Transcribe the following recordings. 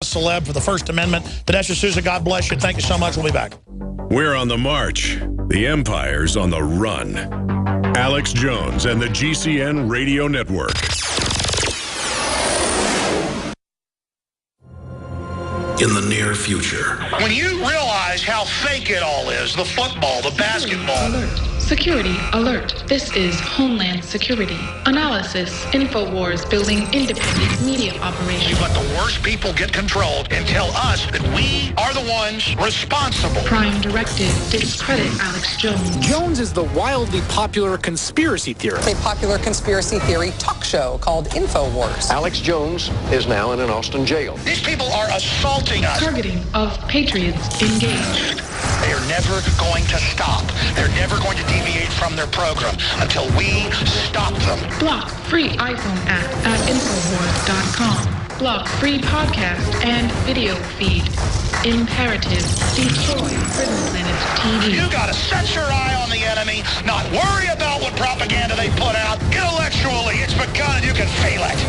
celeb for the First Amendment. Vanessa Sousa, God bless you. Thank you so much. We'll be back. We're on the march. The empire's on the run. Alex Jones and the GCN Radio Network. In the near future. When you realize how fake it all is, the football, the basketball. Alert. Security alert. This is Homeland Security. Analysis. InfoWars building independent media You operations. let the worst people get controlled and tell us that we are the ones responsible. Prime Directive. Discredit Alex Jones. Jones is the wildly popular conspiracy theorist. A popular conspiracy theory talk show called InfoWars. Alex Jones is now in an Austin jail. These people are assaulting us. Targeting of patriots engaged. They are never going to stop. They're never going to deviate from their program until we stop them. Block free iPhone app at Infowars.com. Block free podcast and video feed. Imperative. Destroy Prison Planet TV. You gotta set your eye on the enemy, not worry about what propaganda they put out. Intellectually, it's begun. You can feel it.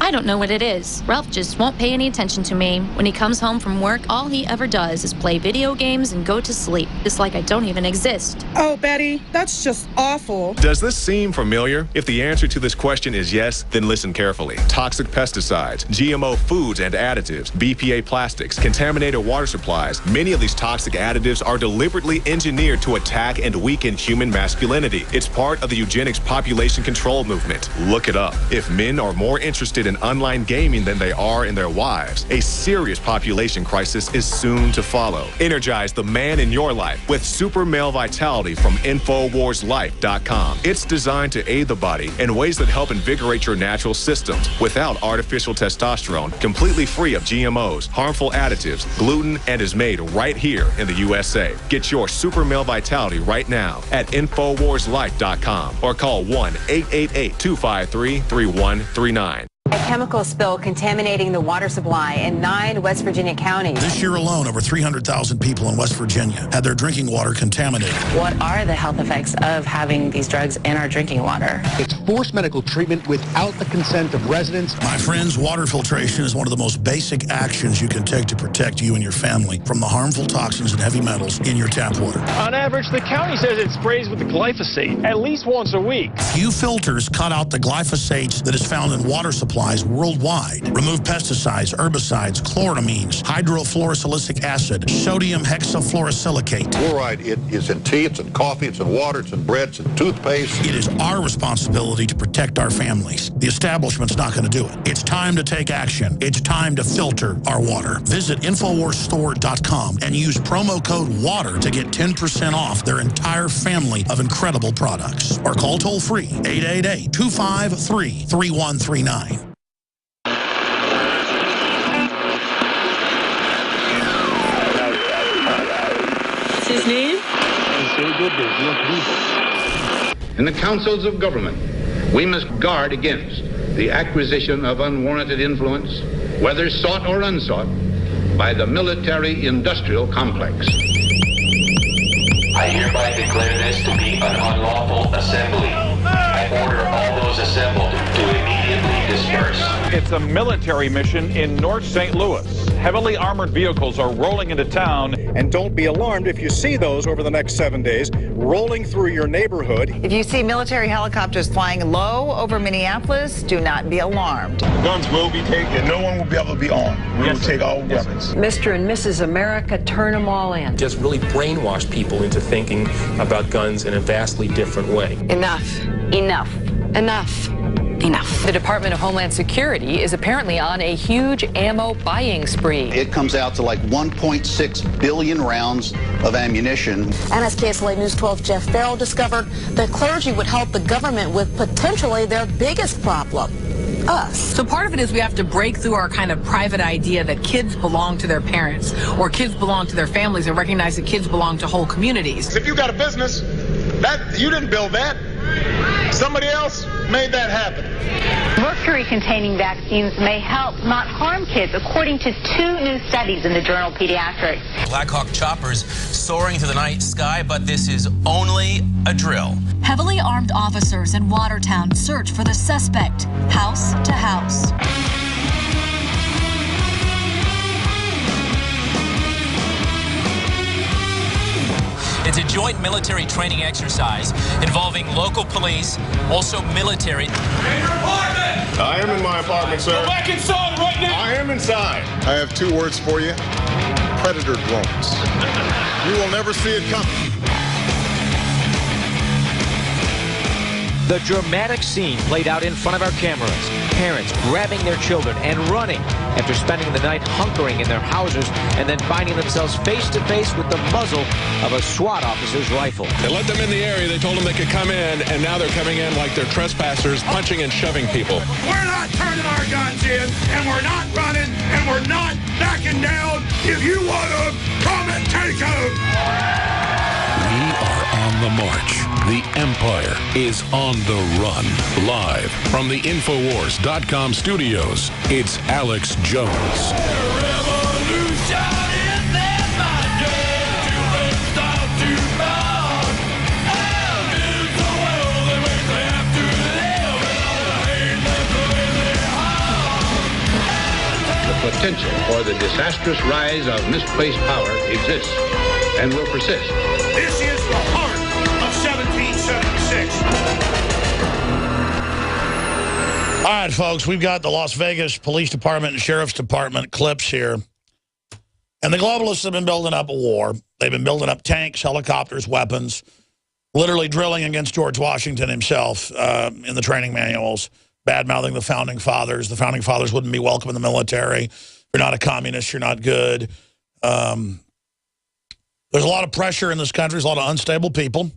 I don't know what it is. Ralph just won't pay any attention to me. When he comes home from work, all he ever does is play video games and go to sleep. It's like I don't even exist. Oh, Betty, that's just awful. Does this seem familiar? If the answer to this question is yes, then listen carefully. Toxic pesticides, GMO foods and additives, BPA plastics, contaminated water supplies. Many of these toxic additives are deliberately engineered to attack and weaken human masculinity. It's part of the eugenics population control movement. Look it up. If men are more interested in online gaming than they are in their wives, a serious population crisis is soon to follow. Energize the man in your life with Super Male Vitality from InfoWarsLife.com. It's designed to aid the body in ways that help invigorate your natural systems without artificial testosterone, completely free of GMOs, harmful additives, gluten, and is made right here in the USA. Get your Super Male Vitality right now at InfoWarsLife.com or call 1-888-253-3139. A chemical spill contaminating the water supply in 9 West Virginia counties. This year alone, over 300,000 people in West Virginia had their drinking water contaminated. What are the health effects of having these drugs in our drinking water? It's forced medical treatment without the consent of residents. My friends, water filtration is one of the most basic actions you can take to protect you and your family from the harmful toxins and heavy metals in your tap water. On average, the county says it sprays with the glyphosate at least once a week. Few filters cut out the glyphosate that is found in water supplies worldwide. Remove pesticides, herbicides, chloramines, hydrofluorosilicic acid, sodium hexafluorosilicate. Fluoride, it is in tea, it's in coffee, it's in water, it's in bread, it's in toothpaste. It is our responsibility to protect our families. The establishment's not going to do it. It's time to take action. It's time to filter our water. Visit InfoWarsStore.com and use promo code WATER to get 10% off their entire family of incredible products. Or call toll-free 888-253-3139. His name? In the councils of government, we must guard against the acquisition of unwarranted influence, whether sought or unsought, by the military-industrial complex. I hereby declare this to be an unlawful assembly. I order all those assembled to immediately disperse. It's a military mission in North St. Louis. Heavily armored vehicles are rolling into town. And don't be alarmed if you see those over the next 7 days rolling through your neighborhood. If you see military helicopters flying low over Minneapolis, do not be alarmed. Guns will be taken. No one will be able to be armed. We will take all weapons. Mr. and Mrs. America, turn them all in. Just really brainwash people into thinking about guns in a vastly different way. Enough. Enough. Enough. Enough. The Department of Homeland Security is apparently on a huge ammo buying spree. It comes out to like 1.6 billion rounds of ammunition. And as KSLA News 12 Jeff Farrell discovered, the clergy would help the government with potentially their biggest problem. Us. So part of it is we have to break through our kind of private idea that kids belong to their parents or kids belong to their families and recognize that kids belong to whole communities. If you got a business, that you didn't build that. Somebody else made that happen. Mercury-containing vaccines may help, not harm kids, according to 2 new studies in the journal Pediatrics. Black Hawk choppers soaring through the night sky, but this is only a drill. Heavily armed officers in Watertown search for the suspect, house to house. joint military training exercise involving local police, also military. In your apartment! I am in my apartment, sir. Go back inside right now! I am inside. I have 2 words for you. Predator drones. You will never see it coming. The dramatic scene played out in front of our cameras. Parents grabbing their children and running after spending the night hunkering in their houses and then finding themselves face to face with the muzzle of a SWAT officer's rifle. They let them in the area. They told them they could come in, and now they're coming in like they're trespassers, punching and shoving people. We're not turning our guns in, and we're not running, and we're not backing down. If you want them, come and take them. We are on the march. The Empire is on the run. Live from the Infowars.com studios, it's Alex Jones. The potential for the disastrous rise of misplaced power exists and will persist. This is the heart of 1776. All right, folks, we've got the Las Vegas Police Department and Sheriff's Department clips here. And the globalists have been building up a war. They've been building up tanks, helicopters, weapons, literally drilling against George Washington himself in the training manuals, bad-mouthing the Founding Fathers. The Founding Fathers wouldn't be welcome in the military. If you're not a communist, you're not good. There's a lot of pressure in this country. There's a lot of unstable people.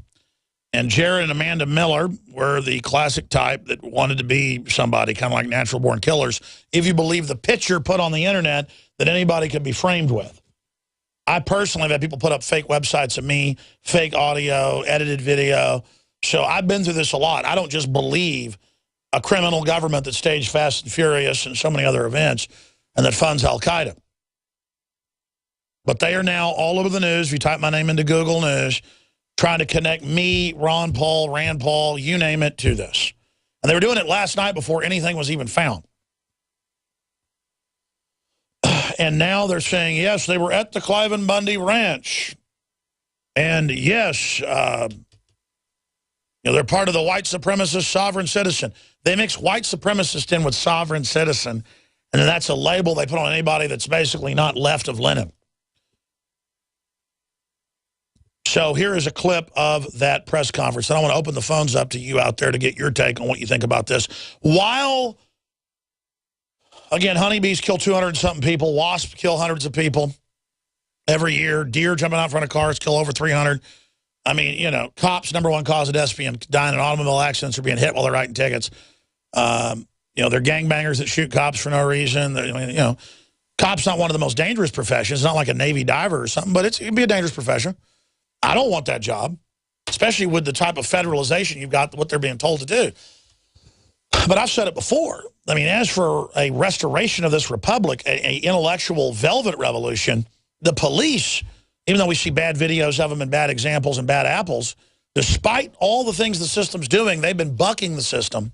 And Jared and Amanda Miller were the classic type that wanted to be somebody, kind of like natural-born killers, if you believe the picture put on the internet that anybody could be framed with. I personally have had people put up fake websites of me, fake audio, edited video. So I've been through this a lot. I don't just believe a criminal government that staged Fast and Furious and so many other events and that funds Al-Qaeda. But they are now all over the news. If you type my name into Google News, trying to connect me, Ron Paul, Rand Paul, you name it, to this. And they were doing it last night before anything was even found. And now they're saying, yes, they were at the Cliven Bundy Ranch. And yes, they're part of the white supremacist sovereign citizen. They mix white supremacist in with sovereign citizen, and then that's a label they put on anybody that's basically not left of Lenin. So here is a clip of that press conference. And I want to open the phones up to you out there to get your take on what you think about this. While, again, honeybees kill 200-something people. Wasps kill hundreds of people every year. Deer jumping out in front of cars kill over 300. I mean, you know, cops, #1 cause of death being dying in automobile accidents or being hit while they're writing tickets. You know, they're gangbangers that shoot cops for no reason. I mean, you know, cops not one of the most dangerous professions. It's not like a Navy diver or something, but it can be a dangerous profession. I don't want that job, especially with the type of federalization you've got, what they're being told to do. But I've said it before. I mean, as for a restoration of this republic, a intellectual velvet revolution, the police, even though we see bad videos of them and bad examples and bad apples, despite all the things the system's doing, they've been bucking the system.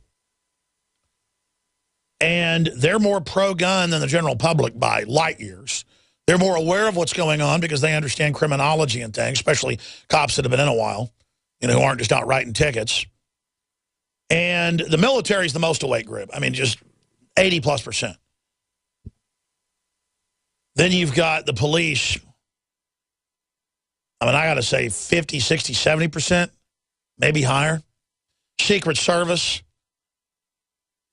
And they're more pro-gun than the general public by light years. They're more aware of what's going on because they understand criminology and things, especially cops that have been in a while, you know, who aren't just out writing tickets. And the military is the most awake group. I mean, just 80+%. Then you've got the police. I mean, I got to say 50, 60, 70%, maybe higher. Secret Service.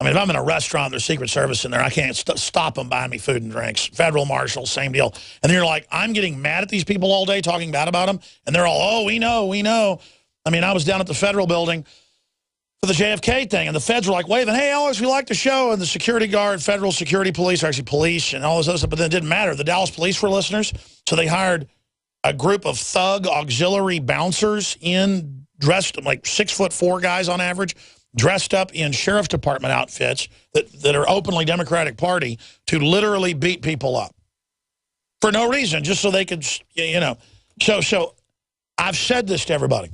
I mean, if I'm in a restaurant, there's Secret Service in there. I can't stop them buying me food and drinks. Federal Marshal, same deal. And then you're like, I'm getting mad at these people all day talking bad about them. And they're all, oh, we know, we know. I mean, I was down at the Federal building for the JFK thing, and the feds were like waving, hey, Alex, we like the show. And the security guard, federal security police, or actually police, and all this other stuff. But then it didn't matter. The Dallas police were listeners. So they hired a group of thug auxiliary bouncers in dressed like 6'4" guys on average, dressed up in sheriff's department outfits that are openly Democratic Party to literally beat people up for no reason, just so they could, you know. So I've said this to everybody.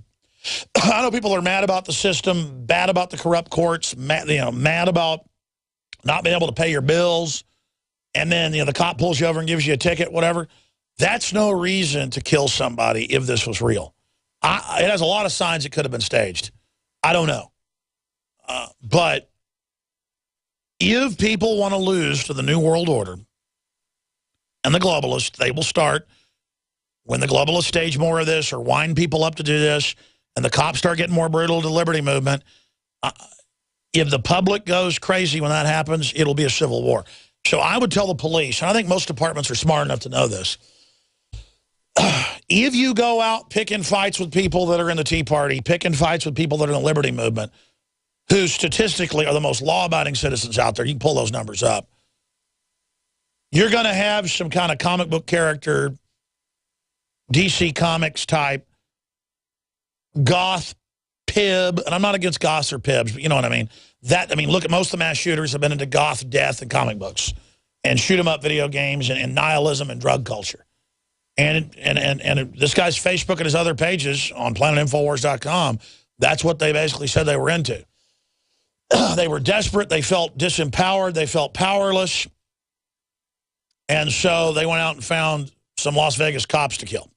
I know people are mad about the system, bad about the corrupt courts, mad about not being able to pay your bills, and then the cop pulls you over and gives you a ticket, whatever. That's no reason to kill somebody if this was real. It has a lot of signs it could have been staged. I don't know. But if people want to lose to the New World Order and the globalists, they will start when the globalists stage more of this or wind people up to do this and the cops start getting more brutal to the liberty movement. If the public goes crazy when that happens, it'll be a civil war. So I would tell the police, and I think most departments are smart enough to know this, if you go out picking fights with people that are in the Tea Party, picking fights with people that are in the liberty movement, who statistically are the most law-abiding citizens out there, you can pull those numbers up, you're going to have some kind of comic book character, DC Comics type, goth pib, and I'm not against goths or pibs, but you know what I mean. Look at most of the mass shooters have been into goth death and comic books and shoot 'em up video games and nihilism and drug culture. And this guy's Facebook and his other pages on planetinfowars.com, that's what they basically said they were into. They were desperate. They felt disempowered. They felt powerless. And so they went out and found some Las Vegas cops to kill,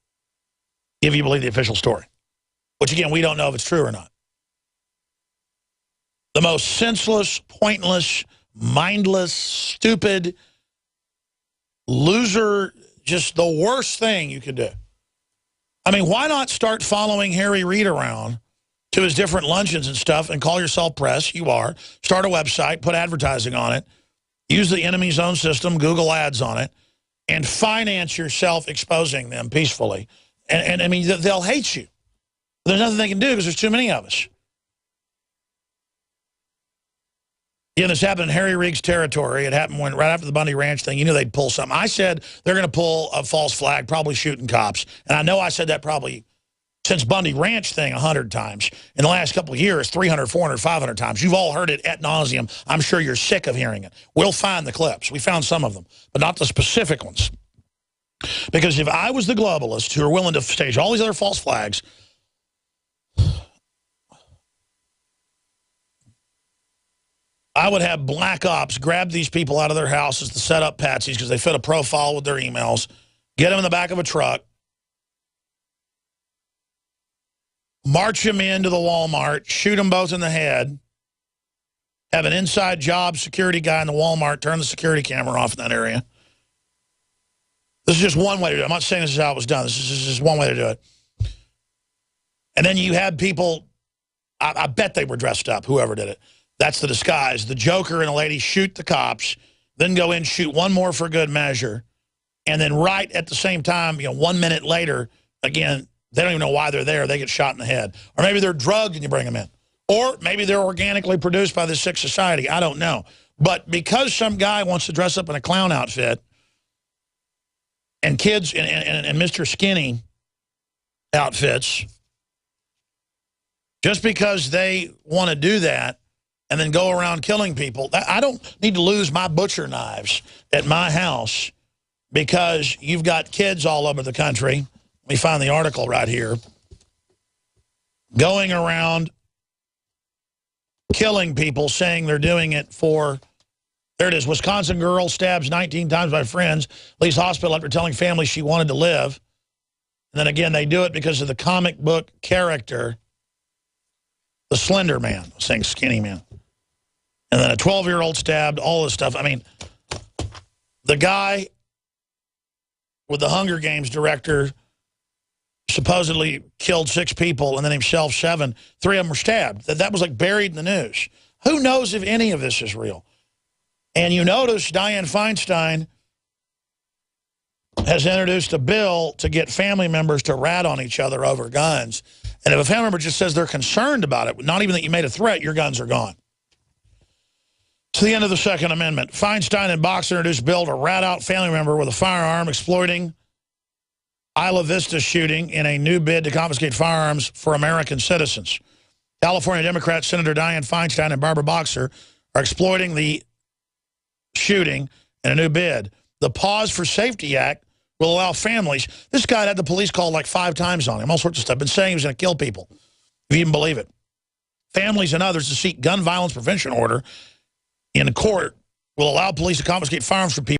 if you believe the official story. Which, again, we don't know if it's true or not. The most senseless, pointless, mindless, stupid, loser, just the worst thing you could do. I mean, why not start following Harry Reid around to his different luncheons and stuff and call yourself press? You are. Start a website, put advertising on it, use the enemy's own system, Google ads on it, and finance yourself exposing them peacefully. And I mean, they'll hate you. There's nothing they can do because there's too many of us. Yeah, this happened in Harry Reid's territory. It happened right after the Bundy Ranch thing. You knew they'd pull something. I said they're going to pull a false flag, probably shooting cops. And I know I said that probably since Bundy Ranch thing 100 times. In the last couple of years, 300, 400, 500 times. You've all heard it ad nauseum. I'm sure you're sick of hearing it. We'll find the clips. We found some of them, but not the specific ones. Because if I was the globalist who are willing to stage all these other false flags, I would have black ops grab these people out of their houses to set up patsies because they fit a profile with their emails, get them in the back of a truck, march them into the Walmart, shoot them both in the head, have an inside job security guy in the Walmart turn the security camera off in that area. This is just one way to do it. I'm not saying this is how it was done. This is just one way to do it. And then you had people, I bet they were dressed up, whoever did it. That's the disguise. The Joker and a lady shoot the cops, then go in, shoot one more for good measure, and then right at the same time, 1 minute later, again, they don't even know why they're there. They get shot in the head. Or maybe they're drugged and you bring them in. Or maybe they're organically produced by the sick society. I don't know. But because some guy wants to dress up in a clown outfit, and kids and Mr. Skinny outfits, just because they want to do that, and then go around killing people. I don't need to lose my butcher knives at my house because you've got kids all over the country. Let me find the article right here. Going around killing people, saying they're doing it for, there it is, Wisconsin girl stabs 19 times by friends, leaves hospital after telling family she wanted to live. And then again, they do it because of the comic book character, the Slender Man, saying Skinny Man. And then a 12-year-old stabbed, all this stuff. I mean, the guy with the Hunger Games director supposedly killed 6 people and then himself 7. 3 of them were stabbed. That was like buried in the news. Who knows if any of this is real? And you notice Dianne Feinstein has introduced a bill to get family members to rat on each other over guns. And if a family member just says they're concerned about it, not even that you made a threat, your guns are gone. To the end of the Second Amendment, Feinstein and Box introduced a bill to rat out family member with a firearm exploiting Isla Vista shooting in a new bid to confiscate firearms for American citizens. California Democrats Senator Dianne Feinstein and Barbara Boxer are exploiting the shooting in a new bid. The Pause for Safety Act will allow families. This guy had the police called like 5 times on him, all sorts of stuff. Been saying he was going to kill people, if you even believe it. Families and others to seek gun violence prevention order in court will allow police to confiscate firearms from people